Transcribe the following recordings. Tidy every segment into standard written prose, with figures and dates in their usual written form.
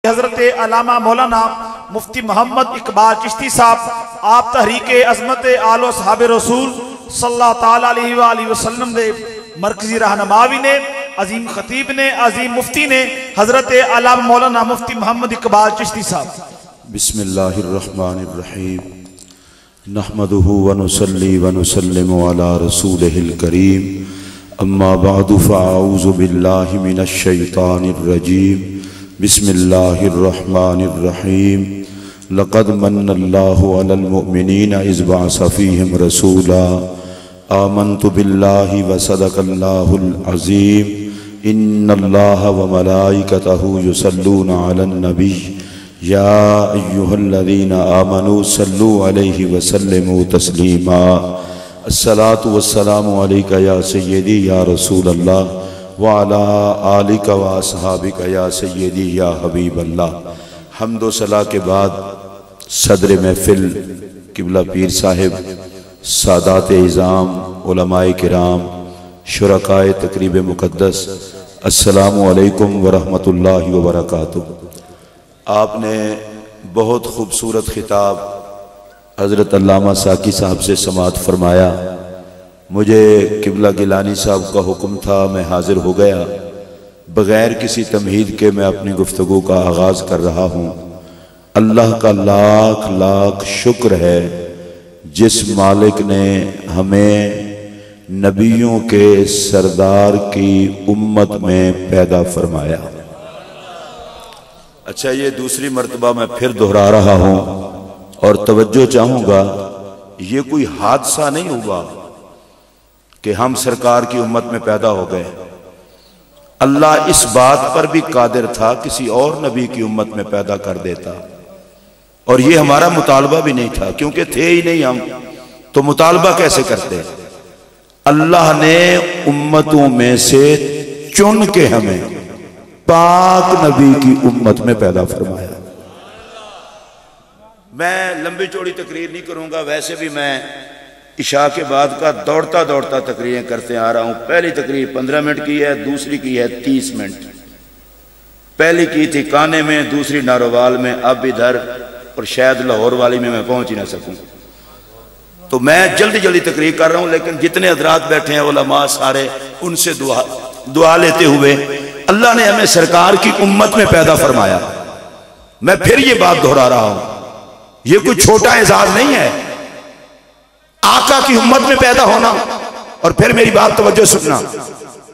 हजरत अल्लामा मौलाना मुफ्ती मोहम्मद इकबाल चिश्ती साहब, आप तहरीक अजमत आलो साहब रसूल सल्लल्लाहु ताला अलैहि वसल्लम दे मरकजी रहनुमा भी ने, अजीम खतीब ने, अजीम मुफ्ती ने, हजरत अल्लामा मौलाना मुफ्ती मोहम्मद इकबाल चिश्ती साहब। बिस्मिल्लाहिर्रहमानिर्रहीम। नहमदुहु व नुसल्ली व नुसल्लिमु अला रसूलिहिल करीम। अम्मा बअदु फ़अऊज़ु बिल्लाहि मिनश शैतानिर रजीम। बिस्मिल्लाहिर्रहमानिर्रहीम। लक़द मन्नल्लाहु अलल मुअमिनीना इज़ बअसा फ़ीहिम रसूला आमन्तु बिल्लाहि व सदक़ल्लाहुल अज़ीम। इन्नल्लाहा व मलाइकतहु युसल्लूना अलन नबी या अय्युहल्लज़ीना आमनू सल्लु अलैहि व सल्लिमू तस्लीमा। अस्सलातु वस्सलामु अलैका या सय्यदी या रसूल अल्लाह व अला आलिका व अस्हाबिका या सय्यदी या हबीब अल्लाह। हम्द व सला के बाद सदर महफिल किबला पीर साहिब, सादात इज़ाम, उलमाए किराम, शुरकाए तकरीब मुक़द्दस, अस्सलामु अलैकुम व रहमतुल्लाहि व बरकातुहू। आपने बहुत खूबसूरत खिताब हज़रत अल्लामा साकी साहब से समाअत फरमाया। मुझे किबला गिलानी साहब का हुक्म था, मैं हाजिर हो गया। बग़ैर किसी तमहीद के मैं अपनी गुफ्तगू का आगाज़ कर रहा हूँ। अल्लाह का लाख लाख शुक्र है जिस मालिक ने हमें नबियों के सरदार की उम्मत में पैदा फरमाया। अच्छा, ये दूसरी मर्तबा मैं फिर दोहरा रहा हूँ और तवज्जो चाहूँगा, ये कोई हादसा नहीं हुआ कि हम सरकार की उम्मत में पैदा हो गए। अल्लाह इस बात पर भी कादिर था किसी और नबी की उम्मत में पैदा कर देता, और ये हमारा मुतालबा भी नहीं था क्योंकि थे ही नहीं हम, तो मुतालबा कैसे करते। अल्लाह ने उम्मतों में से चुन के हमें पाक नबी की उम्मत में पैदा फरमाया। मैं लंबी चौड़ी तकरीर नहीं करूंगा, वैसे भी मैं इशा के बाद का दौड़ता दौड़ता तकरीरें करते आ रहा हूं। पहली तकरीर 15 मिनट की है, दूसरी की है 30 मिनट। पहली की थी काने में, दूसरी नारोवाल में, अब इधर, और शायद लाहौर वाली में मैं पहुंच ही ना सकूं। तो मैं जल्दी जल्दी तकरीर कर रहा हूं, लेकिन जितने हजरात बैठे हैं उलमा सारे, उनसे दुआ लेते हुए, अल्लाह ने हमें सरकार की उम्मत में पैदा फरमाया। मैं फिर ये बात दोहरा रहा हूं, ये कोई छोटा एजाज नहीं है आका की उम्मत में पैदा होना। और फिर मेरी बात तवज्जो सुनना,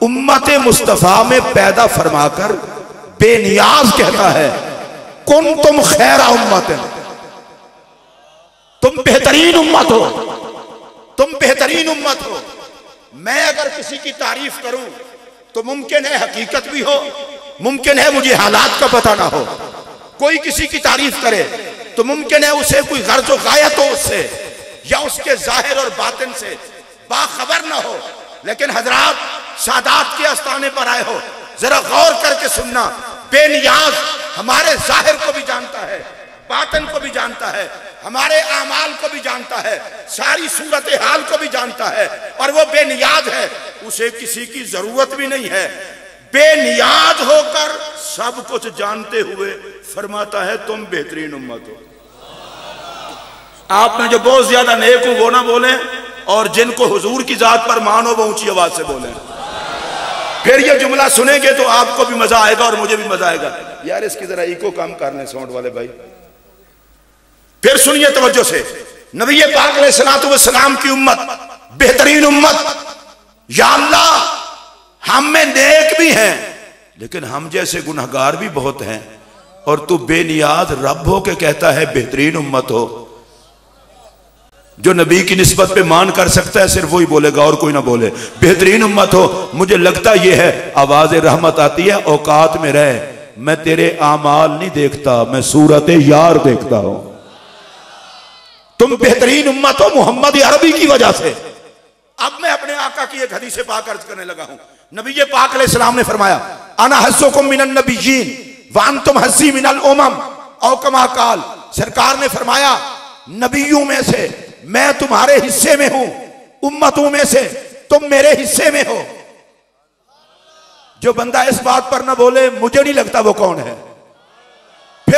उम्मत मुस्तफा में पैदा फरमाकर बेनियाज कहता है कुन तुम खैरा उम्मत, तुम बेहतरीन उम्मत हो, तुम बेहतरीन उम्मत हो। मैं अगर किसी की तारीफ करूं तो मुमकिन है हकीकत भी हो, मुमकिन है मुझे हालात का पता ना हो। कोई किसी की तारीफ करे तो मुमकिन है उसे कोई गर्ज व गायत हो उससे, या उसके जाहिर और बातिन से बाखबर ना हो। लेकिन हजरात सादात के आस्थाने पर आए हो, जरा गौर करके सुनना। बेनियाज हमारे जाहिर को भी जानता है, बातिन को भी जानता है, हमारे आमाल को भी जानता है, सारी सूरत हाल को भी जानता है, और वो बेनियाज है, उसे किसी की जरूरत भी नहीं है। बेनियाज होकर सब कुछ जानते हुए फरमाता है तुम बेहतरीन उम्मत हो। आप में जो बहुत ज्यादा नेक हो वो ना बोले, और जिनको हुजूर की जात पर मानो वो ऊंची आवाज से बोले। फिर ये जुमला सुनेंगे तो आपको भी मजा आएगा और मुझे भी मजा आएगा। यार इसकी जरा इको कम कर लें साउंड वाले भाई। फिर सुनिए तवज्जो से, नबी पाक अलैहिस्सलातु वस्सलाम की उम्मत बेहतरीन उम्मत। या अल्लाह, हम में नेक भी हैं लेकिन हम जैसे गुनहगार भी बहुत हैं, और तू बेनियाज रब हो के कहता है बेहतरीन उम्मत हो। जो नबी की निस्बत पे मान कर सकता है सिर्फ वही बोलेगा और कोई ना बोले बेहतरीन उम्मत हो। मुझे लगता यह है आवाज रहमत आती है, औकात में रहे, मैं तेरे आमाल नहीं देखता, मैं सूरत यार देखता हूं। तुम बेहतरीन उम्मत हो मोहम्मद अरबी की वजह से। अब मैं अपने आका की एक हदीस पाक अर्ज करने लगा हूं। नबी पाक अलैहिस्सलाम ने फरमाया अना हस्सुकुम मिनन नबिय्यीन व अंतुम हस्सी मिनल उमम औ कमा काल। सरकार ने फरमाया नबियों में से मैं तुम्हारे हिस्से में हूं, उम्मतों में से तुम मेरे हिस्से में हो। जो बंदा इस बात पर ना बोले मुझे नहीं लगता वो कौन है।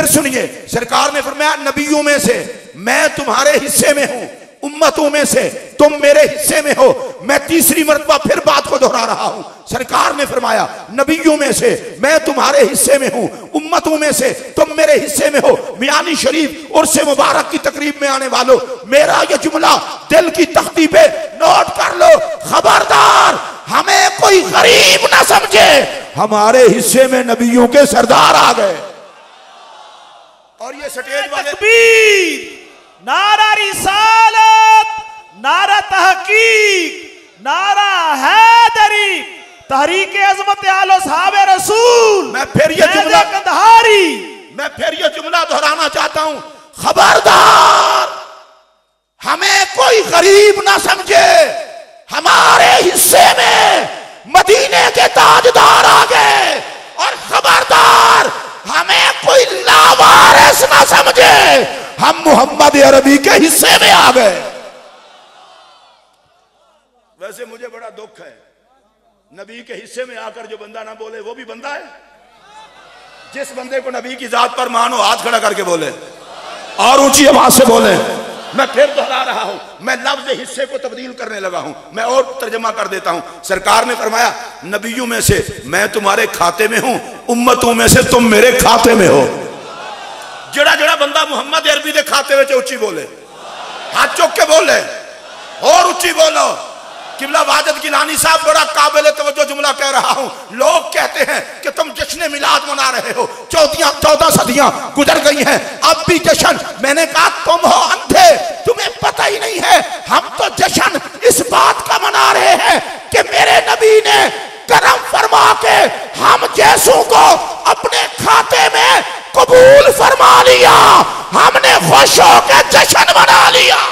फिर सुनिए, सरकार ने फरमाया नबियों में से मैं तुम्हारे हिस्से में हूं, उम्मतों में से तुम मेरे हिस्से में हो। मैं तीसरी मरतबा फिर बात को दोहरा रहा हूं, सरकार ने फरमाया नबियों में से मैं तुम्हारे हिस्से में हूं, उम्मतों में से तुम मेरे हिस्से में हो। मियानी शरीफ उर्से मुबारक की तकरीब में आने वालों, मेरा यह जुमला दिल की तख्ती पे नोट कर लो, खबरदार हमें कोई गरीब ना समझे, हमारे हिस्से में नबियों के सरदार आ गए। और ये स्टेज वाले तकबीर, नारा रिसालत, नारा तहकीक, नारा हैदरी, तहरीक अज़मत आलो साहब रसूल। मैं फिर ये जुमला दोहराना चाहता हूं, खबरदार हमें कोई गरीब ना समझे, हमारे हिस्से में मदीने के ताजदार आ गए। और खबरदार हमें कोई लावारिस ना समझे, हम मोहम्मद अरबी के हिस्से में आ गए। वैसे मुझे बड़ा दुख है, नबी के हिस्से में आकर जो बंदा ना बोले वो भी बंदा है। जिस बंदे को नबी की जात पर मानो हाथ खड़ा करके बोले और ऊंची आवाज से बोले। मैं फिर दोहरा रहा हूं, मैं लफ्ज हिस्से को तब्दील करने लगा हूं, मैं और तर्जमा कर देता हूं। सरकार ने फरमाया नबियों में से मैं तुम्हारे खाते में हूं, उम्मतों में से तुम मेरे खाते में हो। जड़ा जड़ा बंदा मुहम्मद अरबी के खाते में उच्ची बोले, हाथ चौक के बोले और उच्ची बोलो। किबला वाजद गिलानी साहब बड़ा काबिल तवज्जो जुमला कह रहा हूं। लोग कहते हैं कि तुम जश्न मिलाद मना रहे हो, 14 सदियां गुजर गई हैं, अब भी जश्न। मैंने कहा तुम हो अंधे, तुम्हें पता ही नहीं है, हम तो जश्न इस बात का मना रहे हैं कि मेरे नबी ने करम फरमा के हम जैसों को अपने खाते में कबूल फरमा लिया, हमने खुश होकर जश्न मना लिया।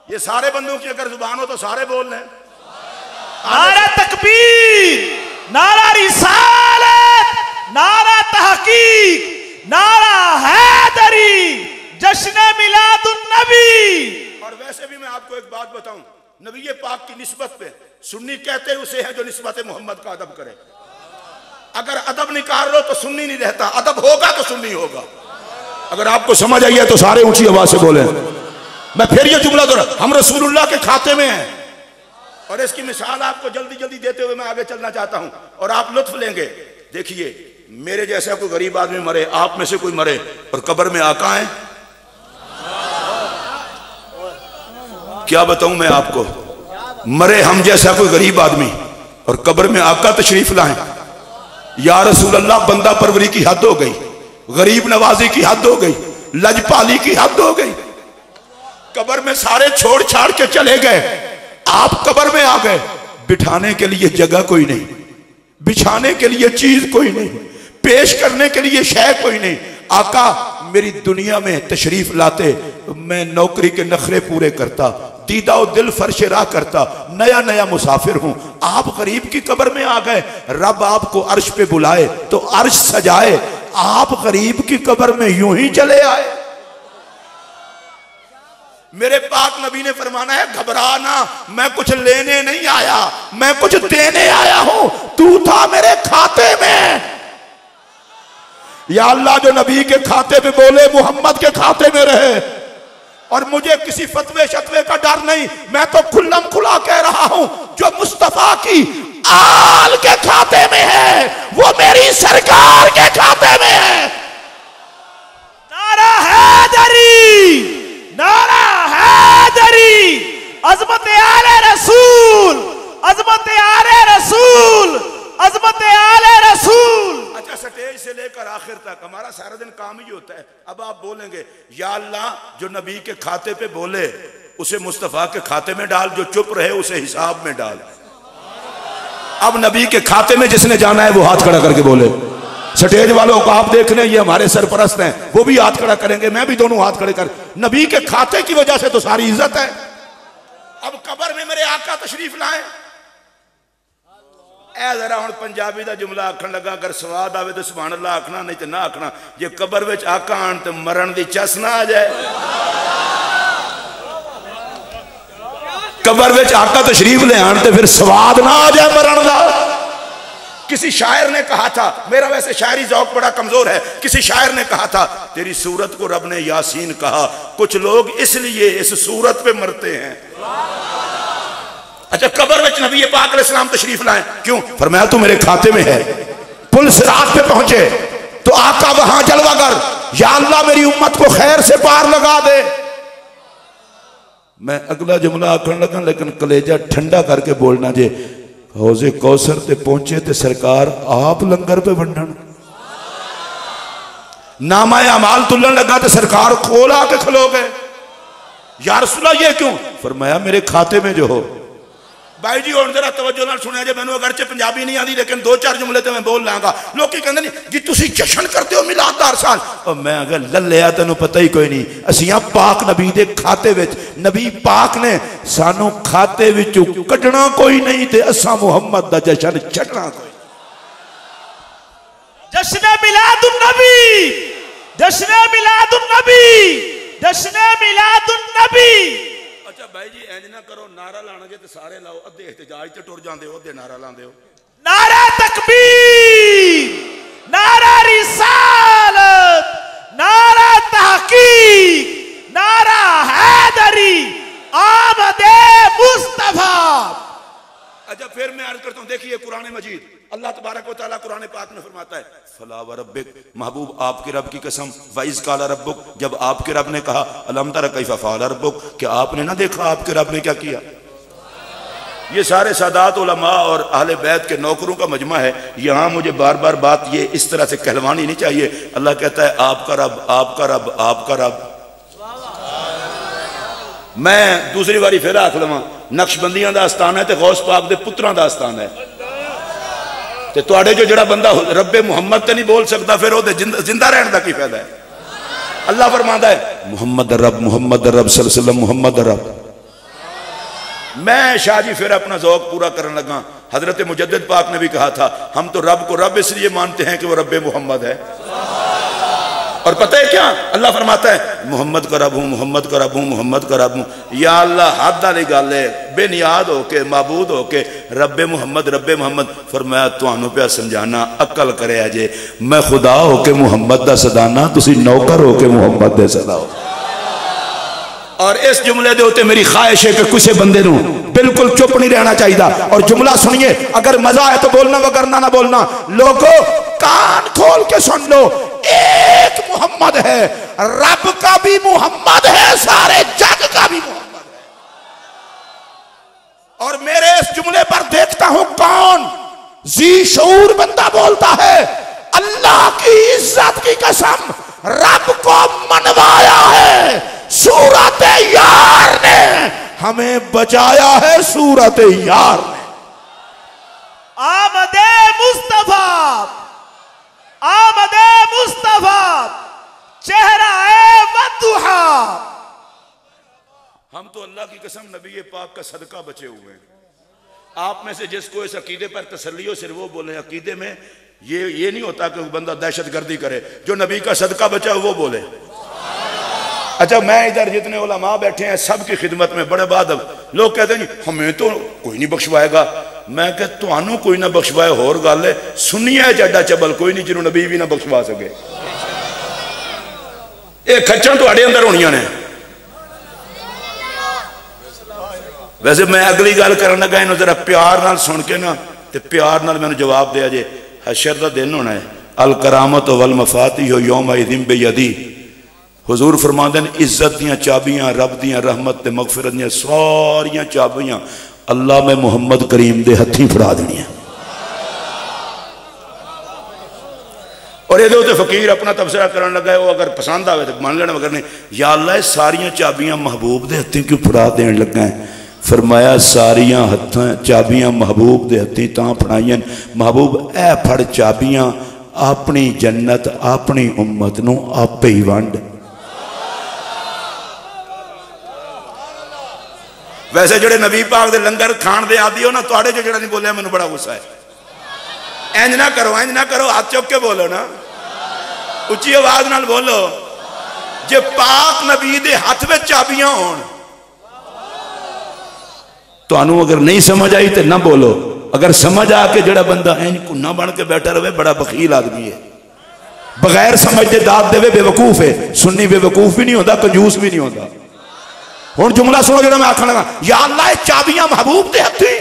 ये सारे बंदों की अगर जुबान हो तो सारे बोल रहे हैं। नारा तकबीर, नारा रिसालत, नारा तहकीक, नारा हैदरी, जश्न मिलादुन नबी। और वैसे भी मैं आपको एक बात बताऊं, नबी पाक की निस्बत पे सुन्नी कहते उसे है जो निस्बत मोहम्मद का अदब करे। अगर अदब निकाल लो तो सुन्नी नहीं रहता, अदब होगा तो सुन्नी होगा। अगर आपको समझ आई है तो सारे ऊंची आवाज से बोले। मैं फिर ये जुमला दोहरा, हम रसूलुल्लाह के खाते में हैं। और इसकी मिसाल आपको जल्दी जल्दी देते हुए मैं आगे चलना चाहता हूं और आप लुत्फ लेंगे। देखिए मेरे जैसा कोई गरीब आदमी मरे, आप में से कोई मरे और कब्र में आका है, क्या बताऊं मैं आपको। मरे हम जैसा कोई गरीब आदमी और कब्र में आका तशरीफ लाए। या रसूल अल्लाह, बंदा परवरी की हद हो गई, गरीब नवाजी की हद हो गई, लजपाली की हद हो गई। कब्र में सारे छोड़ छाड़ के चले गए, आप कब्र में आ गए। बिठाने के लिए जगह कोई नहीं, बिछाने के लिए चीज कोई नहीं, पेश करने के लिए शय कोई नहीं। आका मेरी दुनिया में तशरीफ लाते, मैं नौकरी के नखरे पूरे करता, दीदा दिल फर्श राह करता, नया नया मुसाफिर हूं। आप गरीब की कब्र में आ गए, रब आपको अर्श पे बुलाए तो अर्श सजाए, आप गरीब की कब्र में यूं ही चले आए। मेरे पाक नबी ने फरमाना है घबराना, मैं कुछ लेने नहीं आया, मैं कुछ देने आया हूं, तू था मेरे खाते में। या अल्लाह जो नबी के खाते पे बोले मोहम्मद के खाते में रहे। और मुझे किसी फतवे शतवे का डर नहीं, मैं तो खुल्लम खुला कह रहा हूं, जो मुस्तफा की आल के खाते में है वो मेरी सरकार के खाते में है। नारा हैदरी, नारा हैदरी, अज़मत आले रसूल, अज़मत आले रसूल, अज़मत आले रसूल। अच्छा, स्टेज से लेकर आखिर तक हमारा सारा दिन काम ही होता है। अब आप बोलेंगे या अल्लाह जो नबी के खाते पे बोले उसे मुस्तफा के खाते में डाल, जो चुप रहे उसे हिसाब में डाल। अब नबी के खाते में जिसने जाना है वो हाथ खड़ा करके बोले। स्टेज वालों को आप देख लें, ये हमारे सरपरस्त हैं, वो भी हाथ खड़ा करेंगे, मैं भी दोनों हाथ खड़े कर। नबी के खाते की वजह से तो सारी इज्जत है। अब कब्र में मेरे आका तशरीफ लाए। ऐ जरा हुण पंजाबी दा जुमला आखन लगा, अगर स्वाद आवे तो सुभान अल्लाह आखना, नहीं तो ना आखना। जे कब्र विच आका आन तो मरण दी चस ना आ जाए। कब्र विच आका तशरीफ ले आन तो फिर स्वाद ना आ जाए मरण दा। किसी शायर ने कहा था, मेरा वैसे शायरी ज़ौक़ बड़ा कमजोर है, किसी शायर ने कहा था तेरी सूरत को रब ने यासीन कहा, कुछ लोग इसलिए इस सूरत पे मरते हैं। अच्छा, कब्र में नबी पाक अलैहिस्सलाम तशरीफ लाए, क्यों? फरमाया तू मेरे खाते में है। पुल सिरात पे पहुंचे तो आका वहां जलवागर, या अल्लाह मेरी उम्मत को खैर से पार लगा दे। मैं अगला जुमला आखन लगा लेकिन कलेजा ठंडा करके बोलना जे हौजे कौसर ते पहुंचे ते सरकार आप लंगर पे वंडन, नामा अमाल तुलन लगा तो सरकार खोल आके खलो गए। या रसूलल्लाह ये क्यों? फरमाया मेरे खाते में जो हो। भाई जी और जरा तवज्जो नाल सुनिया जे, मैनू अगरचे पंजाबी नहीं आती लेकिन दो चार जुमले तो मैं बोल लांगा। लोग कहते नहीं जी तुसी जश्न करते हो मिलाद साल, और मैं अगर ललिया तेन पता ही कोई नहीं, असियां पाक नबी दे खाते विच, नबी पाक ने सानू खाते विचों कढना कोई नहीं ते असां मुहम्मद दा जश्न छड्डना कोई। जश्न मिलादुन नबी, जश्न मिलादुन नबी, जश्न मिलादुन नबी। अच्छा भाई जी इंज ना करो, नारा लाना जे ते सारे लाओ, अद्धे एहतजाज ते टुर जांदे हो, अद्धे नारा लांदे हो। नारा तकबीर, नारा रिसालत, नारा तहकीक, नारा हैदरी, आमदे मुस्तफा। अच्छा फिर मैं अर्ज करता हूं, देखिए कुरान मजीद अल्लाह तबारक व तआला कुरान पाक में फरमाता है फला व रब्बिक, महबूब आपके रब की कसम, वाइज काला रब्बुक, जब आपके रब ने कहा अलम तरा कैफा फअल रब्बुक, क्या आपने ना देखा आपके रब ने क्या किया। ये सारे सादात उलमा और अहले बैत के नौकरों का मजमा है। यहाँ मुझे बार बार बात ये इस तरह से कहलवानी नहीं चाहिए। अल्लाह कहता है आपका रब, आपका रब, आपका रब। मैं दूसरी बारी फिर आख लवां, नक्शबंदियां दा आस्थान है ते गौस पाक दे पुत्रां दा आस्थान है, ते तुहाडे जो जड़ा बंदा रब्बे मुहम्मद ते नहीं बोल सकता, फिर वो जिंदा रहने का की फायदा है। अल्लाह फरमाता है मुहम्मद रब, मुहम्मद रब सल्लल्लाहु अलैहि वसल्लम, मुहम्मद रब। मैं शाह जी फिर अपना ज़ौक़ पूरा करने लगा। हजरत मुजद्दिद पाक ने भी कहा था हम तो रब को रब इसलिए मानते हैं कि वो रब्बे मुहम्मद है। और पता है क्या अल्लाह फरमाता है मुहम्मद का रब हूं, मुहम्मद का रब हूं, मुहम्मद का रब हूं। या अल्लाह हद वाली गल है, बेनियाद होके माबूद होके रब्बे मुहम्मद, रब्बे मुहम्मद। फरमाया तुहानू पिया समझाना, अकल करे अजे, मैं खुदा होके मुहम्मद दा सदाना, तुसी नौकर होके मुहम्मद दे सदाओ। और इस जुमले दे उत्ते मेरी ख्वाहिश है कि किसी बंदे नू बिल्कुल चुप नहीं रहना चाहिए। और जुमला सुनिए, अगर मजा है तो बोलना, वगरना ना बोलना। लोगों कान खोल के सुन लो, एक मोहम्मद है, रब का भी मोहम्मद है, सारे जग का भी मोहम्मद है। और मेरे इस जुमले पर देखता हूं कौन जी शऊर बंदा बोलता है अल्लाह की इज्जत की कसम रब को मनवाया है, सूरत यार ने हमें बचाया है, सूरत यार ने। आमदे मुस्तफा, आमदे मुस्तफा, चेहरा ए वदुहा। हम तो अल्लाह की कसम नबी पाक का सदका बचे हुए हैं। आप में से जिसको इस अकीदे पर तसल्ली हो सिर्फ वो बोले। अकीदे में ये नहीं होता कि बंदा दहशतगर्दी करे, जो नबी का सदका बचा वो बोले। अच्छा मैं इधर जितने उलमा बैठे हैं सबकी खिदमत में बड़े बाद लोग कहते हैं हमें तो कोई नहीं बख्शवाएगा। मैं कह तुहानू कोई ना बख्शवाए होर गल है, सुनिया जड्डा चबल कोई नहीं जिन्होंने नबी भी ना बख्शवा सके। ये खच्चर तुहाडे अंदर होनियां ने। वैसे मैं अगली गल करन लगा, इन्हू जरा प्यार नाल सुन के ना ते प्यार नाल मैनू जवाब दिया जे। हशर दा दिन होना है, अल करामत वल मफातिह यौम इज़िन बियदी। हुजूर फरमाते हैं इज्जत दियां चाबियां, रब दियां रहमत ते मगफिरत दियां सारियां चाबियां अल्लाह में मुहम्मद करीम दे हथी फड़ा देनियां। और ये फकीर अपना तबसरा करन लगा है, वो अगर पसंद आवे तो मान लेना, मगर नहीं। या अल्लाह सारियां चाबियां महबूब दे हथी क्यों फड़ा देन लगा है। फरमाया सारियां हथां चाबियां महबूब दे हथी तां फड़ाईयां, महबूब ऐ फड़ चाबियां अपनी जन्नत अपनी उम्मत नूं आपे ही वंड। वैसे जोड़े नबी पाक दे लंगर खाण दे आदि हो ना, तुहाडे जो जोड़ा नहीं बोलिया मैनू बड़ा गुस्सा है। इंज ना करो, इंज ना करो, हाथ चुक के बोलो ना, उच्ची आवाज नाल बोलो। जे पाक नबी दे हाथ में चाबियां होण, तुहानू अगर नहीं समझ आई तो ना बोलो, अगर समझ आ के जड़ा बंदा इंज कुन्ना बन के बैठा रहे बड़ा बखील आदमी है, बगैर समझ के दाद देवे बेवकूफ है। सुन्नी बेवकूफ भी नहीं होता, कंजूस भी नहीं होता। हुण जुमला सुनो जो मैं आखन लगा, या अल्लाह चाबियां महबूब दे हत्थे।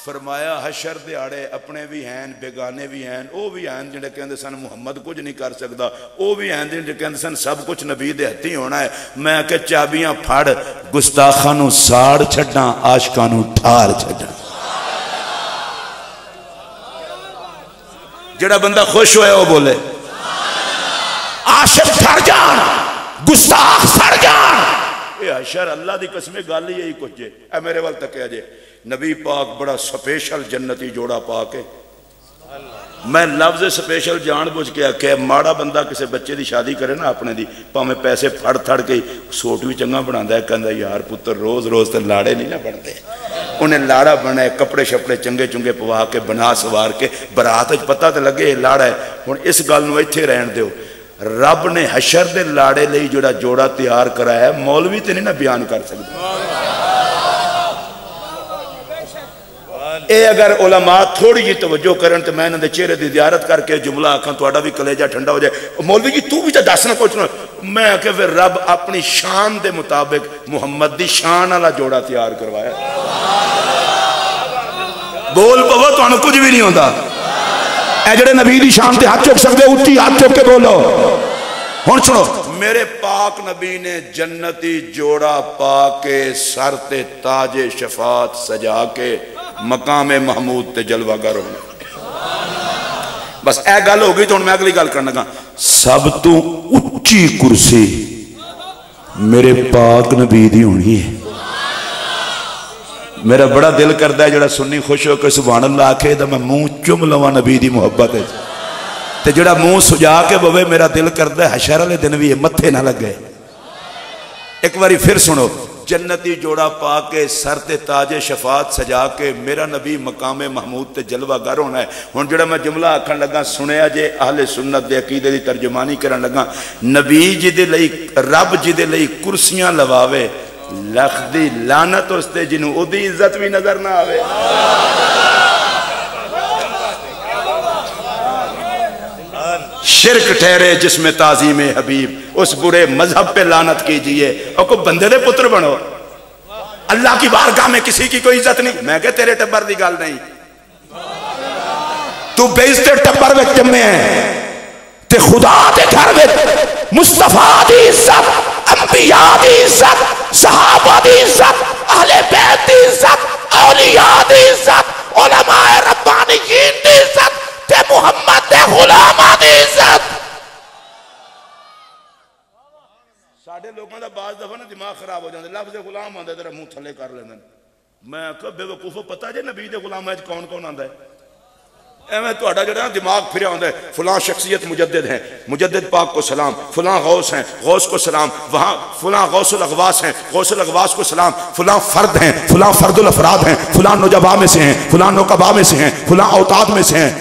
फरमाया हशर दिहाड़े अपने भी हैं बेगाने भी हैं, वो भी हैं जिहड़े कहंदे सन मुहम्मद कुछ नहीं कर सकता, वो भी हैं जिहड़े कहंदे सन सब कुछ नबी दे हत्थी होना है। मैं आखे चाबियां फड़, गुस्ताखां नूं साड़ छड्डां, आशिकां नूं ठार छड्डां। जिहड़ा बंदा खुश होया वो बोले आशिक ठर जान, गुस्ताख सड़ जान। ये हशर अल्लाह दी कसम गल ही यही कुछ है। ए मेरे वाल तकिया जे नबी पाक बड़ा स्पेशल जन्नती जोड़ा पा के, मैं लफ्ज स्पेशल जान बुझ के आख्या, माड़ा बंदा किसी बच्चे की शादी करे ना अपने दी, भावें पैसे फड़ थड़ के सोट भी चंगा बनाता है, कहता यार पुत्र रोज रोज तो लाड़े नहीं ना बनते। उन्हें लाड़ा बना, कपड़े शपड़े चंगे चुंगे पवा के बना सवार के बरात पता तो लगे लाड़ा है। हुण इस गल नूं इत्थे रहन दिओ, रब ने हशर दे लाड़े लई जोड़ा जोड़ा तैयार कराया, मौलवी तो नहीं ना बयान कर सकते। ये अगर उलमा थोड़ी जी तवज्जो करन तो मैं इन्हां दे चेहरे की जियारत करके जुमला आखां तुहाडा भी कलेजा ठंडा हो जाए। मौलवी जी तू भी तो दस ना कुछ ना। मैं आखे फिर रब अपनी शान के मुताबिक मुहम्मद की शान वाला जोड़ा तैयार करवाया। बोल पवो तुहानू कुछ भी नहीं होता। ए जेड़े नबी की शान ते हाथ चुक सकते उच्ची हाथ चुक के बोलो। हुण सुनो, मेरे पाक नबी ने जन्नती जोड़ा पा के सर ते ताजे शफात सजा के मकाम महमूद ते जलवागर होना। बस ए गल हो गई। तो मैं अगली गल करना लगा, सब तो उच्ची कुर्सी मेरे पाक नबी दी होनी है। मेरा बड़ा दिल करता है जरा सुन्नी खुश हो के सुभान अल्लाह आखे तो मैं मुंह चुम लवा नबी दी मुहब्बत है, ते जड़ा मुंह सुजा के बवे मेरा दिल करता है हशर वाले दिन भी मत्थे ना लगे। एक बारी फिर सुनो, जन्नती जोड़ा पा के सर ते ताजे शफात सजा के मेरा नबी मकामे महमूद ते जलवागर होना है। हुण जेड़ा मैं जुमला आखन लगा सुनिया जे, अहले सुन्नत दे अकीदे दी तर्जमानी करन लगा, नबी जी दे लई रब जी दे लई कुर्सियां लवावे, लख दी लानत उसते जिन्हों ओदी इज्जत भी नजर ना आवे। शिरक ठहरे जिसमें ताजीम हबीब, उस बुरे मजहब पे लानत कीजिए और को बंदे दे पुत्र बनो। अल्लाह की बारगाह में किसी की कोई इज्जत नहीं। मैं कह तेरे टब्बर की गल नहीं, तू बेइज्जत टब्बर में जम्मे है ते खुदा दे घर में मुस्तफा दी इज्जत, अंबिया दी इज्जत, सहाबा दी इज्जत, अहले बैत दी इज्जत, औलिया दी इज्जत, उलमाए रब्बानियीन दी इज्जत ते मुहम्मद दे गुलामां दी इज्जत। साडे लोगों का बाज दफा ना दिमाग खराब हो जाता, लफ्ज़ गुलाम आंदा तेरा मुंह थले कर लेंदे। मैं कब बेवकूफो पता जे नबी दे गुलामां च कौन कौन आंदा है? एवं तुहाडा जिहड़ा दिमाग फिरिया होंदा है, फलां शख्सियत मुजद्दिद है, मुजद्दिद पाक को सलाम, फलां गौस हैं, गौस को सलाम, वहाँ फलां गौसुल अगवास हैं, गौसुल अगवास को सलाम, फलां फर्द हैं, फलां फर्दुल अफराद हैं, फलां नुजबा में से हैं, फलां नौकबा में से हैं, फलां औताद में से हैं।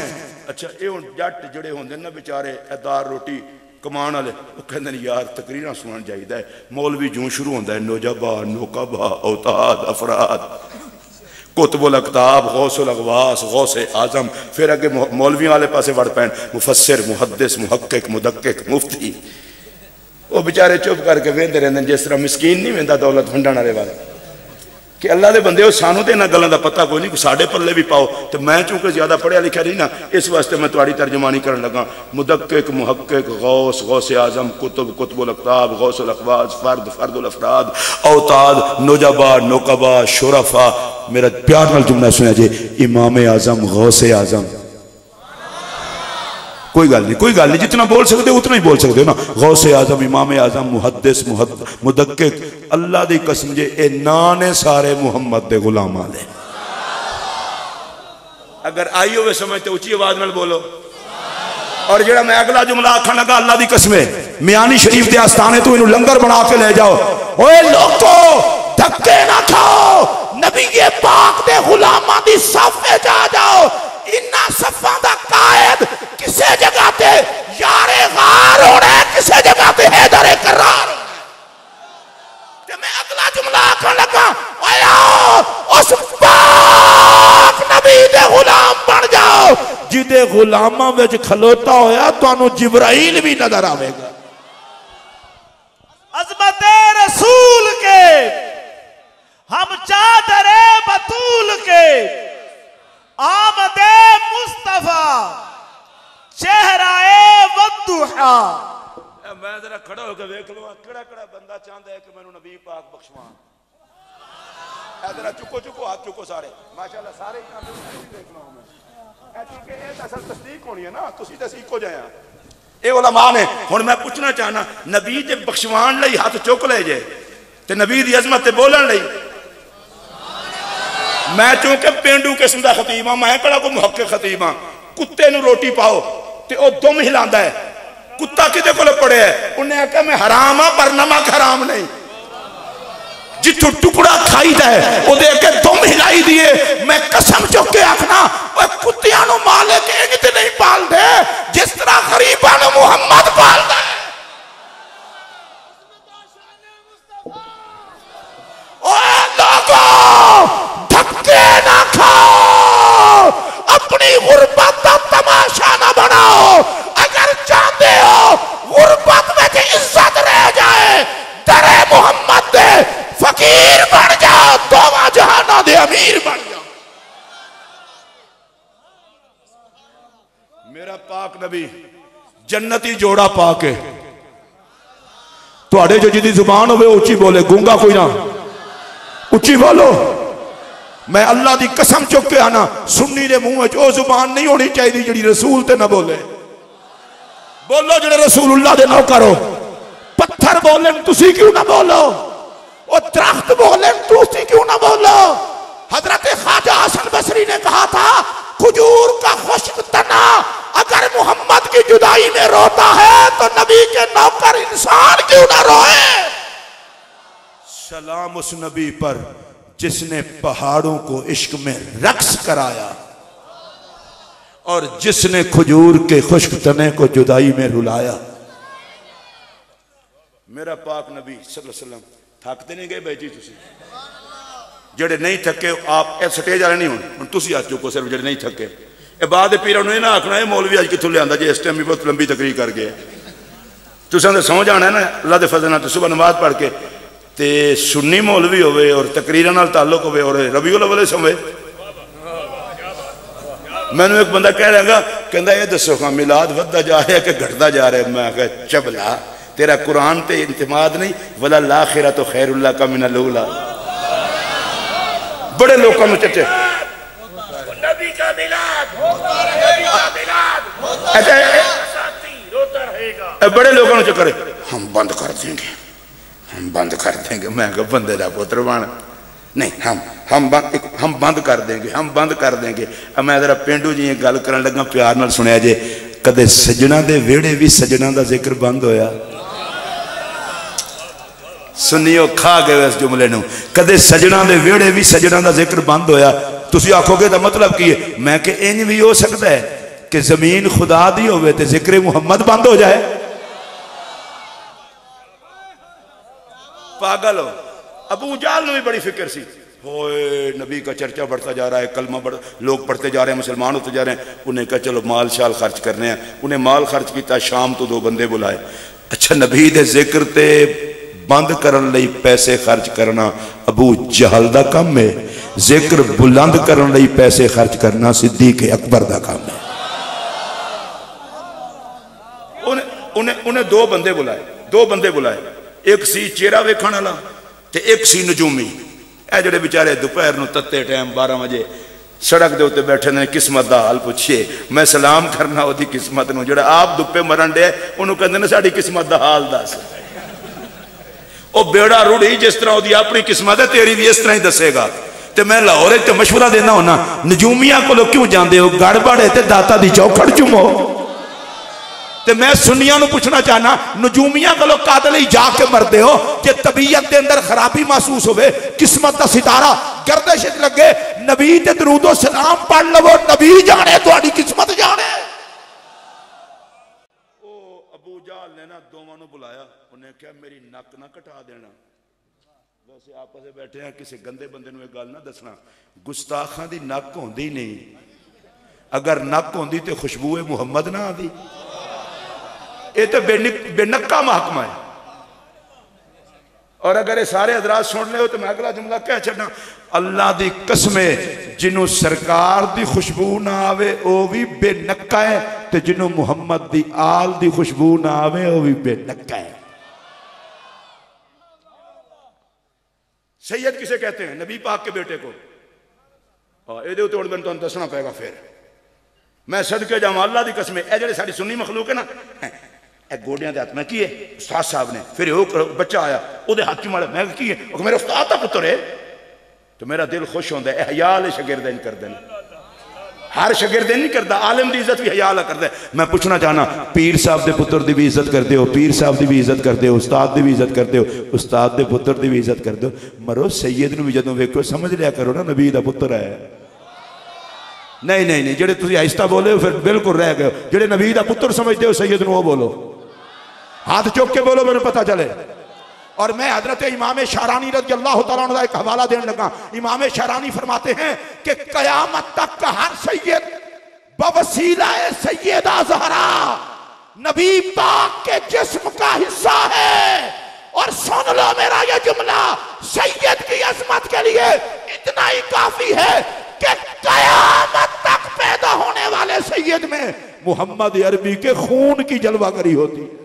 अच्छा ये हुण जट जिहड़े होंदे ना बेचारे दार रोटी कमान वाले, वो कहंदे ने यार तकरीरां सुनन चाहिदा है। मौलवी जूं शुरू होंदा है नौजबा नौकबा औताद अफराद कुतुबुल अकताब गौसुल अगवास गौसे आजम, फिर अगे मौलवियों वाले पासे वड़ पैन मुफस्सिर मुहद्दिस मुहक्किक मुदक्किक मुफ्ती। वो बेचारे चुप करके वेंदे रहंदे जिस तरह मिसकीन नहीं वेंदा दौलत वंडण वाले वाले कि अल्लाह के बंदे हो सानू तो इन्हां गल्लां दा पता कोई नहीं, साडे पल्ले भी पाओ। तो मैं चूंकि ज्यादा पढ़िया लिखा नहीं ना, इस वास्ते मैं तुहाडी तर्जमानी करन लगा। मुदक्किक मुहक्किक गौस गौसे आजम कुतुब कुतुबुल अकताब गौसुल अखवास फर्द फर्दुल अफराद औताद नौजबा नौकबा शुरफा। मेरा प्यार नाल जुमला सुनिया जे, इमाम आजम गौसे आजम। कोई गल नहीं, कोई गल नहीं, जितना बोल सकते उतना ही बोल सकते हो ना। गौसे आजम इमाम आजम मुहद्दिस मुदक्किक, अल्लाह दी कसम जे ए ना ने सारे मुहम्मद दे गुलामां दे। अगर आई होवे समझ तो ऊंची आवाज नाल बोलो। और जेड़ा मैं अगला जुमला आखन लगा, अल्लाह दी कसम मियानी शरीफ दे आस्थाने तू इनू लंगर बना के ले जाओ। ओए लोगो धक्के ना खाओ, नबी ये पाक दे गुलामां दी सफ में जा जाओ। इन्ना सफां दा कायद किसी जगह पे यारे गार होना है, किसी जगह पे हैदरे करार। मैं अगला जुमला आखन लगा, उस पाक दे गुलामां विच खलोता होया तुहानू जिब्राइल भी नजर आवेगा। अजमत रसूल के हम चादरे बतूल के आमदे मुस्तफा चेहराए वद्दुहा। मैं जरा खड़ा होकर देख लवा केड़ा केड़ा बंदा चाहता है कि मैनू नबी पाक बख्शवा। जरा चुको चुको हाथ चुको सारे माशाअल्लाह सारे देख लो मैं क्योंकि ये असल तस्दीक होनी है ना तुसी ते सीखो जाया ये उलमा ने। हुण मैं पूछना चाहना नबी जे बख्शवान लई हाथ चुक ले जे ते नबी दी अजमत ते बोलण लई मैं चूंकि पेंडू किस्म का खतीब हाँ मैं कड़ा को मुहक्किक खतीब हाँ। कुत्ते नू रोटी पाओ ते ओ दुम हिलांदा है। कुत्ता किदे कोल पड़े है उन्हें आख्या मैं हराम हाँ पर नमक हराम नहीं। जिथों टुकड़ा खाईदा है वो दे के दुम हिलाई दिए। मैं कसम चुक के आखना कुत्तियां नू मालिक इंज ते नहीं पालदे जिस तरह गरीबां नू मुहम्मद पालदा है। ओए लोगों धक्के ना खाओ अपनी गुरबत का तमाशा ना बनाओ। अगर चाहते हो गुरबत में इज्जत रह जाए दरे मुहम्मद दे फकीर बन जाओ दोवा जहाना दे अमीर बन जाओ। मेरा पाक नबी जन्नती जोड़ा पाके तुहाडे जो जिदी जुबान होवे उच्ची बोले गूंगा कोई ना उच्ची बोलो। मैं अल्लाह की कसम चुक के आना सुन्नी दे मुंह में ओ जुबान नहीं होनी चाहिए जिहड़ी रसूल ते ना बोले। बोलो जेड़े रसूलुल्लाह दे नौकर हो। पत्थर बोले तुसी क्यों ना बोलो और दरख्त बोले तुसी क्यों ना बोलो। हजरत ख्वाजा हसन बसरी ने कहा था खजूर का खुश्क तना अगर मोहम्मद की जुदाई में रोता है तो नबी के नौकर इंसान क्यों ना रोए। सलाम उस नबी पर जिसने पहाड़ों को इश्क में रक्स कराया और जिसने खजूर के खुश्क तने को जुदाई में रुलाया। मेरा पाक नबी सल्लल्लाहु अलैहि वसल्लम थकते नहीं गए बैठी तुसी जेडे नहीं थके आप स्टेज वाले नहीं होने तुसी आ चुको सिर्फ जेडे नहीं थके ये बाद पीर ने ना आखना मौलवी अज कितों लिया जी इस टाइम भी बहुत लंबी तकरीर कर गए। तुसा तो समझ आना है ना अल्लाह के फजल नाल सुबह नमाज पढ़ के ते सुन्नी मौलवी होवे और तकरीर नाल ताल्लुक होवे और रबीउल अव्वल समय मैनू एक बंदा कह रहा कहता ये दसो हाँ मिलाद वधदा जा रहा है कि घटता जा रहा है। मैं कहा चबला तेरा कुरान ते इंतमाद नहीं वला लाखिरा तो खैरुल्लाह का मिनल उला। बड़े लोगों में चर्चे नबी का मिलाद बड़े लोगों में चक्कर हम बंद कर देंगे हम बंद कर देंगे। मैं कहा बंदे का पुत्र बन नहीं हम बंद कर देंगे हम बंद कर देंगे। मैं जरा पेंडू जी गल करन लगा प्यार नाल सुनिया जे कदे सजना दे वेड़े भी सजना का जिक्र बंद होया। सुनियो खा गए इस जुमले नू कदे सजना दे वेड़े भी सजना का जिक्र बंद होया। तुसी आखोगे तो मतलब की है मैं कि इंज भी हो सकता है कि जमीन खुदा दी होवे ते जिक्र मुहम्मद बंद हो जाए। पागल हो। अबू जाल ने भी बड़ी फिक्र सी होए नबी का चर्चा बढ़ता जा रहा है कलमा बढ़ लोग पढ़ते जा रहे हैं मुसलमान होते जा रहे हैं। उन्हें कहा चलो माल शाल खर्च करने हैं। उन्हें माल खर्च किया शाम तो 2 बंदे बुलाए। अच्छा नबी दे जिक्र ते बंद करने लई पैसे खर्च करना अबू जहल दा काम है। जिक्र बुलंद करने लई पैसे खर्च करना सिद्दीक अकबर दा काम है। उन्हें 2 बंदे बुलाए एक सी चेहरा वेखण वाला ते एक सी नजूमी। ए जेडे बेचारे दोपहर नूं तत्ते टाइम 12 बजे सड़क के उत्ते बैठे ने किस्मत का हाल पूछिए मैं सलाम करना वो किस्मत नूं जेड़ा आप दुप्पे मरन डे उन्होंने कहते ने साडी किस्मत का हाल दस। वो बेड़ा रुड़ी जिस तरह वो अपनी किस्मत है तेरी भी इस तरह ही दसेगा। तो मैं लाहौर च मशवरा देना होना नजूमिया को क्यों जाते हो गड़बड़ है दाता दी चौखड़ चुमो। तो मैं सुन्निया पूछना चाहना नजूमिया को कादल जाके मरते हो कि तबीयत के अंदर खराबी महसूस होवे किस्मत का सितारा गर्दिश लगे नबी ते दरूदो सलाम पढ़ लवो नबी जाने तुम्हारी किस्मत जाने। ओ अबू जाल ने ना दोवां नूं बुलाया उन्हें कहा मेरी नक ना कटा देना। वैसे आपस में बैठे हैं किसी गंदे बंदे नूं गल ना दसना गुस्ताखां दी नक होंदी नहीं अगर नक होंदी तो खुशबू मुहम्मद ना आती। ये तो बेनक्का महकमा है। और अगर ये सारे हजरात सुन ले तो मैं अगला जुमला कह छड़ा, अल्लाह की कसम जिन्हों सरकार की खुशबू ना आवे वह भी बेनक्का है, तो जिन्हों मुहम्मद की आल की खुशबू ना आवे वह भी बेनक्का है। सैयद किसे कहते हैं? नबी पाक के बेटे को। ये मैं तुम दसना पेगा। फिर मैं सदके जावां अल्लाह की कसम, ये जो सारी सुन्नी मखलूक है ना, गोडिया के हाथ में की है उस्ताद साहब ने, फिर बच्चा आया वो हाथ चुमाड़ा, मैं की है मेरे उस्ताद का पुत्र है, तो मेरा दिल खुश होता है। हयाल शागिर्द नहीं करते, हर शागिर्द नहीं करता, आलिम की इज्जत भी हयाल करता है। मैं पूछना चाहना, पीर साहब के पुत्र की भी इज्जत करते हो, पीर साहब की भी इज्जत करते हो, उस्ताद की भी इज्जत करते हो, उस्ताद के पुत्र की भी इज्जत करते हो, मरो सैयद भी जो वेखो समझ लिया करो ना नबी का पुत्र है। नहीं नहीं नहीं, जेडे तुम आहिस्ता बोले हो फिर बिल्कुल रह गए। जेडे नबी का पुत्र समझते हो सैयद वो बोलो, हाथ चुक के बोलो, मेरे पता चले। और मैं हजरत इमाम शारानी रज़ी अल्लाह तआला अन्हु का एक हवाला देने लगा। इमाम शारानी फरमाते हैं कि कयामत तक का हर सैयद बवसीला सैयदा ज़हरा नबी पाक के जिस्म का हिस्सा है। और सुन लो मेरा ये जुमला, सैयद की अजमत के लिए इतना ही काफी है कि कयामत तक पैदा होने वाले सैयद में मोहम्मद अरबी के खून की जलवागरी होती है।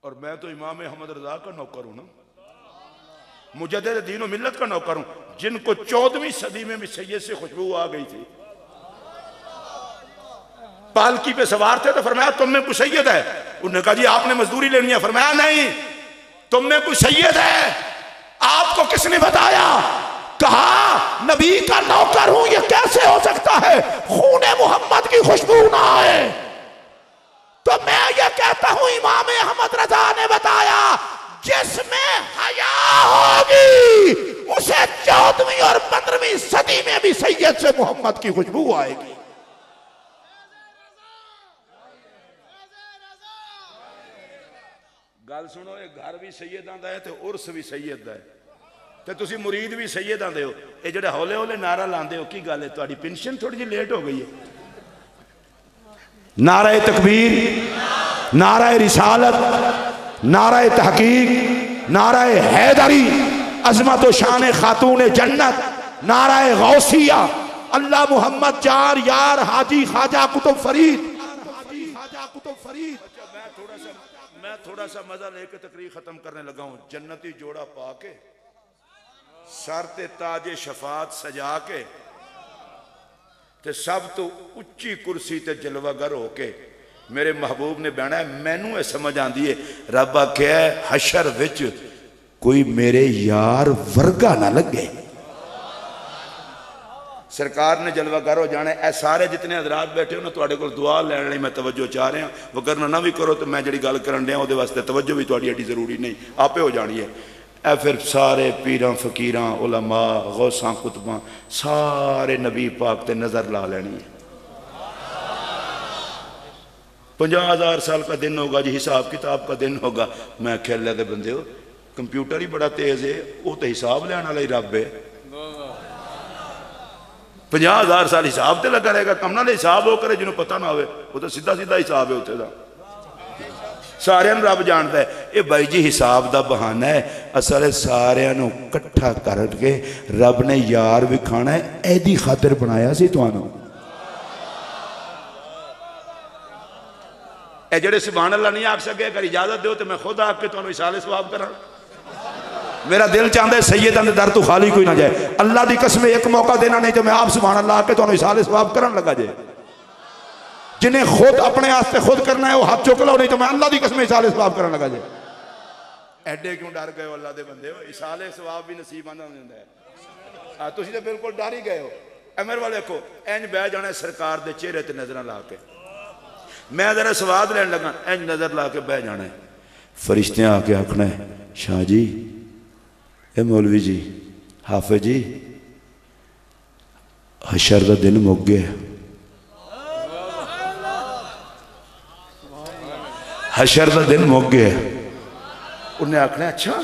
और मैं तो इमाम अहमद रजा का नौकर हूं ना, मुजद्दिद दीन और मिल्लत का नौकर हूं, जिनको 14वीं सदी में भी सैयद से खुशबू आ गई थी। पालकी पे सवार थे तो फरमाया तुम में कोई सैयद है? उन्होंने कहा जी आपने मजदूरी लेनी है। फरमाया नहीं, तुम में कोई सैयद है। आपको किसने बताया? कहा नबी का नौकर हूं, ये कैसे हो सकता है खून मोहम्मद की खुशबू ना आए? तो मैं ये कहता हूं इमाम अहमद रजा ने बताया, जिसमें हया होगी उसे 14वीं और 15वीं सदी में भी सैयद से मोहम्मद की खुशबू आएगी। गल सुनो, ये घर भी सैयदां दा है तो उर्स भी सैयद दा है, तो तुसी मुरीद भी सैयदां दे हो। ये जेड़े हौले हौले नारा लांदे हो, की गल है? तुहाडी पेंशन थोड़ी जी लेट हो गई है। नारा तकबीर, नारा रिसालत, नारा तहकीक, नारा हैदरी, अजमत व शान खातून जन्नत, नारा गौसिया, अल्लाह मोहम्मद चार यार हाजी ख्वाजा कुतुब फरीद, ख्वाजा कुतुब फरीद। मैं थोड़ा सा मजा लेके तकरीर खत्म करने लगा हूं। जन्नती जोड़ा पाके, सर ते ताजे शफात सजा के, ते सब तो उच्ची कुर्सी ते जलवागर होके मेरे महबूब ने बहना। मैनू ये समझ आती है, रब आख्या हशर विच कोई मेरे यार वर्गा ना लगे। सरकार ने जलवागर हो जाना। ऐ सारे जितने हजरात बैठे हो ना, तुहाडे कोल दुआ लैण लई मैं तवज्जो चाह रहा। वगरना ना भी करो तो मैं जिहड़ी गल करन दिया उहदे वास्ते तवज्जो भी तुहाडी एडी जरूरी नहीं, आपे हो जानी है। ए फिर सारे पीरां फकीरां उलमा गौसां कुतबां सारे नबी पाक ते नजर ला लेनी है। 50,000 साल का दिन होगा जी, हिसाब किताब का दिन होगा। मैं ख्याल दे बंदे हो, कंप्यूटर ही बड़ा तेज है, वो तो हिसाब लैण वाला ही रब है। 50,000 साल हिसाब ते लगा रहेगा, कम नाल हिसाब वो करे जिन्होंने पता ना हो, वो तो सीधा सीधा हिसाब है उत्थे दा, सारियां नूं रब जानदा है। ये भाई जी हिसाब दा बहाना है, असल सारियां नूं इकट्ठा करके रब ने यार विखाना है, एदी खातिर बनाया सी तुहानूं। ए जेड़े सुभान अल्लाह नहीं आख सके, अगर इजाजत दो तो मैं खुद आके तुहानूं इसाले सवाब करा। मेरा दिल चाहता है सैयदां दे दर तो खाली कोई ना जाए। अल्लाह की कसम एक मौका देना नहीं तो मैं आप सुभान अल्लाह आके तुहानूं इसाले सवाब करन लगा जे। जिन्हें खुद अपने वास्ते खुद करना है वो हाथ चुक लो, नहीं तो मैं अल्लाह की कसम इसाले सवाब करन लगा जे। एडे क्यों डर गए हो अल्लाह दे बंदे हो? इसाले सवाब भी नसीब आंदा हुंदा है। हां तुसीं तो बिल्कुल डर ही गए हो। ए मेरे वाले देखो, इंज बह जाना सरकार दे चेहरे ते नजर ला के, मैं जरा स्वाद लैन लगा, इंज नजर ला के बह जाना है। फरिश्ते आके आखना है, शाह जी, ए मौलवी जी, हाफिज जी, हशर का दिन मुक गया, हशर का दिन मुक गया। उन्हें आखना अच्छा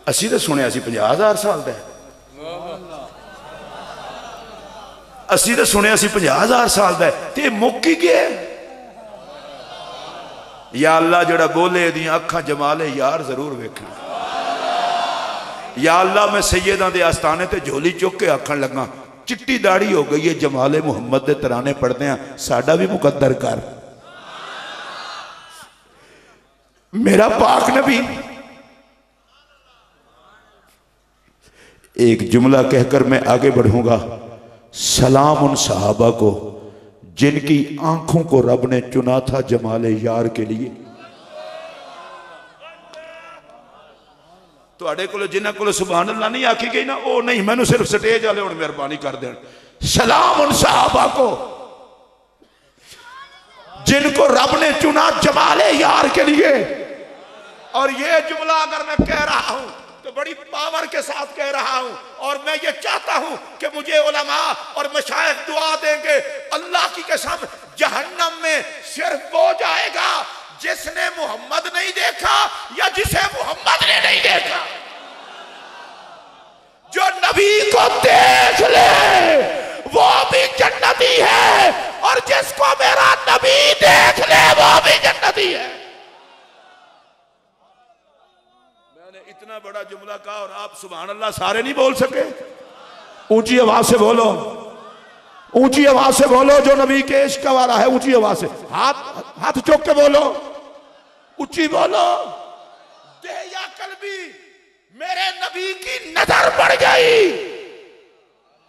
असी तो सुनिया 50,000 साल का, असी तो सुने 50,000 साल का ते मुक ही गया। या अल्लाह जड़ा बोले दी अखा जमाले यार जरूर वेखना। या अल्लाह मैं सैयदां दे आस्थाने ते झोली चुक के आखन लगा चिट्टी दाढ़ी हो गई है जमाले मुहम्मद दे तराने पढ़ते हैं साडा भी मुकद्दर कर। मेरा पाक नबी एक जुमला कहकर मैं आगे बढ़ूंगा। सलाम उन सहाबा को जिनकी आंखों को रब ने चुना था जमाले यार के लिए। तुहाडे कोल जिन्हां कोल सुभान अल्लाह नहीं आखी गई ना वो नहीं, मैनू सिर्फ स्टेज वाले हुण मेहरबानी कर देन। सलाम उन सहाबा को जिनको रब ने चुना जमाले यार के लिए। और ये जुमला अगर मैं कह रहा हूं तो बड़ी पावर के साथ कह रहा हूं, और मैं ये चाहता हूं कि मुझे उलमा और मशाइख दुआ देंगे। अल्लाह की कसम जहन्नम में सिर्फ वो जाएगा जिसने मोहम्मद नहीं देखा या जिसे मोहम्मद ने नहीं देखा। जो नबी को देख ले वो भी जन्नती है, और जिसको मेरा नबी देख ले वो भी जन्नती है। इतना बड़ा जुमला कहा और आप सुभान अल्लाह सारे नहीं बोल सके। ऊंची आवाज से बोलो, ऊंची आवाज से बोलो। जो नबी के इश्क वाला है ऊंची आवाज से हाथ चौक के बोलो, ऊंची बोलो। दे या कल्बी मेरे नबी की नजर पड़ गई,